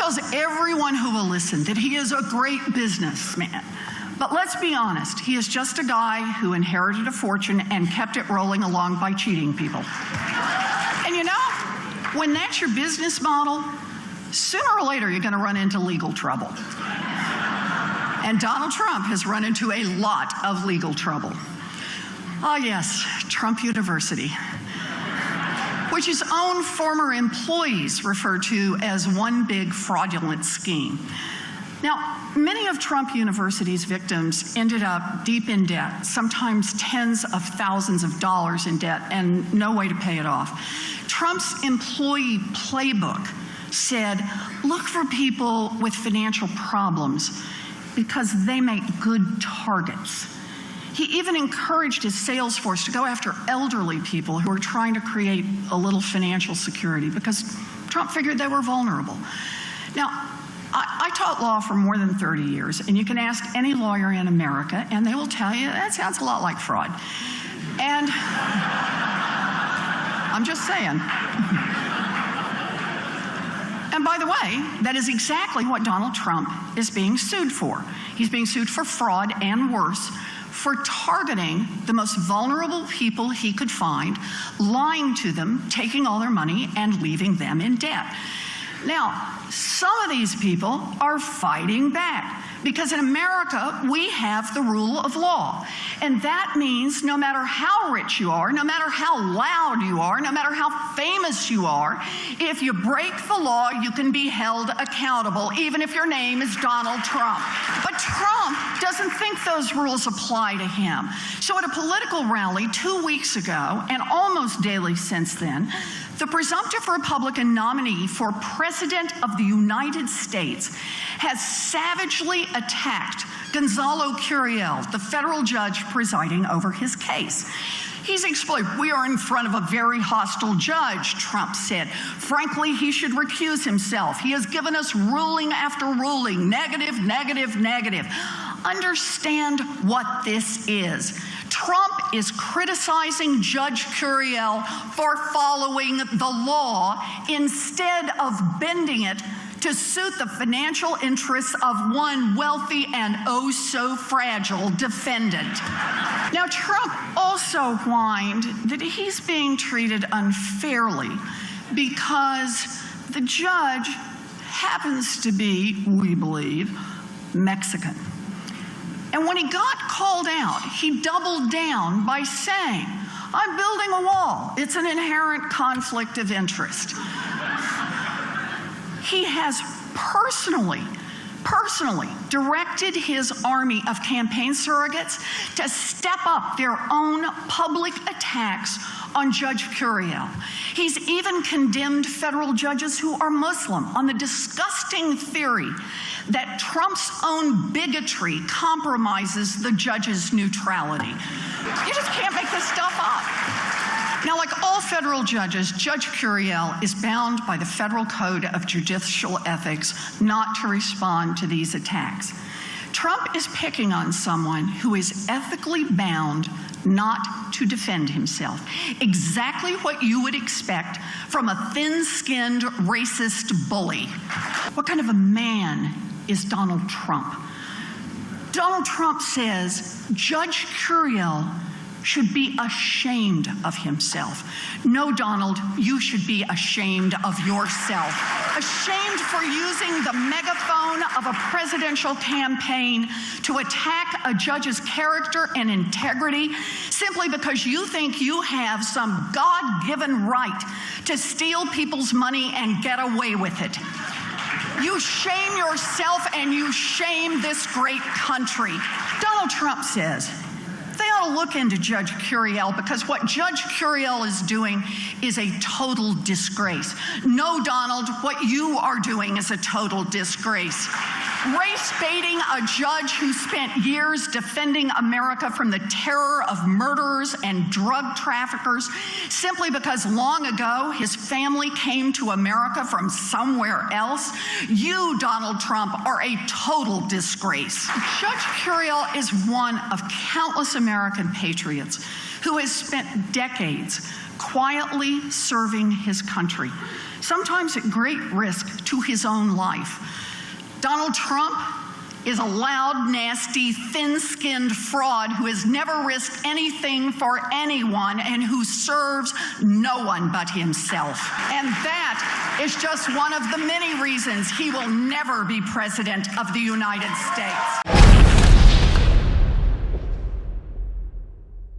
tells everyone who will listen that he is a great businessman. But let's be honest, he is just a guy who inherited a fortune and kept it rolling along by cheating people. And you know, when that's your business model, sooner or later you're going to run into legal trouble. And Donald Trump has run into a lot of legal trouble. Ah, yes, Trump University, which his own former employees refer to as one big fraudulent scheme. Now, many of Trump University's victims ended up deep in debt, sometimes tens of thousands of dollars in debt, and no way to pay it off. Trump's employee playbook said, look for people with financial problems because they make good targets. He even encouraged his sales force to go after elderly people who were trying to create a little financial security because Trump figured they were vulnerable. Now, I taught law for more than 30 years, and you can ask any lawyer in America, and they will tell you that sounds a lot like fraud. And I'm just saying. And by the way, that is exactly what Donald Trump is being sued for. He's being sued for fraud and worse, for targeting the most vulnerable people he could find, lying to them, taking all their money, and leaving them in debt. Now, some of these people are fighting back because in America, we have the rule of law. And that means no matter how rich you are, no matter how loud you are, no matter how famous you are, if you break the law, you can be held accountable, even if your name is Donald Trump. But Trump doesn't think those rules apply to him. So at a political rally 2 weeks ago, and almost daily since then, the presumptive Republican nominee for President of the United States has savagely attacked Gonzalo Curiel, the federal judge presiding over his case. He's explained, we are in front of a very hostile judge, Trump said. Frankly, he should recuse himself. He has given us ruling after ruling, negative, negative, negative. Understand what this is. Trump is criticizing Judge Curiel for following the law instead of bending it to suit the financial interests of one wealthy and oh so fragile defendant. Now, Trump also whined that he's being treated unfairly because the judge happens to be, we believe, Mexican. And when he got called out, he doubled down by saying, I'm building a wall. It's an inherent conflict of interest. He has personally directed his army of campaign surrogates to step up their own public attacks on Judge Curiel. He's even condemned federal judges who are Muslim on the disgusting theory that Trump's own bigotry compromises the judge's neutrality. You just can't make this stuff up. Now, like all federal judges, Judge Curiel is bound by the Federal Code of Judicial Ethics not to respond to these attacks. Trump is picking on someone who is ethically bound not to defend himself. Exactly what you would expect from a thin-skinned racist bully. What kind of a man is Donald Trump? Donald Trump says Judge Curiel should be ashamed of himself. No, Donald, you should be ashamed of yourself. Ashamed for using the megaphone of a presidential campaign to attack a judge's character and integrity simply because you think you have some God-given right to steal people's money and get away with it. You shame yourself and you shame this great country. Donald Trump says they ought to look into Judge Curiel because what Judge Curiel is doing is a total disgrace. No, Donald, what you are doing is a total disgrace. Race baiting a judge who spent years defending America from the terror of murderers and drug traffickers simply because long ago his family came to America from somewhere else. You, Donald Trump, are a total disgrace. Judge Curiel is one of countless American patriots who has spent decades quietly serving his country, sometimes at great risk to his own life. Donald Trump is a loud, nasty, thin-skinned fraud who has never risked anything for anyone and who serves no one but himself. And that is just one of the many reasons he will never be President of the United States.